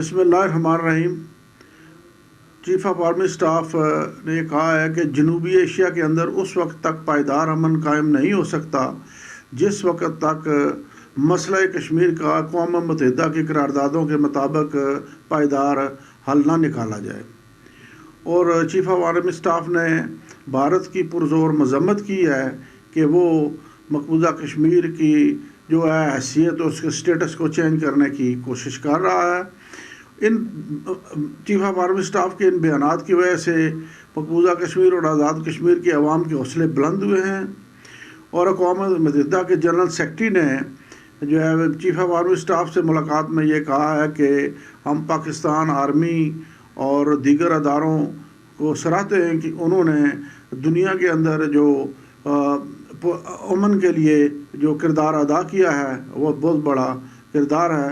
بسم اللہ الرحمن الرحیم۔ چیف آف آرمی اسٹاف نے یہ کہا ہے کہ جنوبی ایشیا کے اندر اس وقت تک پائیدار امن قائم نہیں ہو سکتا جس وقت تک مسئلہ کشمیر کا اقوام متحدہ کی قراردادوں کے مطابق پائیدار حل نہ نکالا جائے۔ اور چیف آف آرمی اسٹاف نے بھارت کی پرزور مذمت کی ہے کہ وہ مقبوضہ کشمیر کی جو ہے حیثیت اور اس کے سٹیٹس کو چینج کرنے کی کوشش کر رہا ہے۔ In chief of army staff کے ان بیانات کی وجہ سے مقبوضہ کشمیر اور آزاد کشمیر کے عوام کے حوصلے بلند ہوئے ہیں، اور اقوام متحدہ کے جنرل سیکرٹری نے جو ہے چیف آف آرمی اسٹاف سے ملاقات میں یہ کہا ہے کہ ہم پاکستان آرمی اور دیگر اداروں کو سراہتے ہیں کہ انہوں نے دنیا کے اندر جو امن کے لیے جو کردار ادا کیا ہے وہ بہت بڑا کردار ہے۔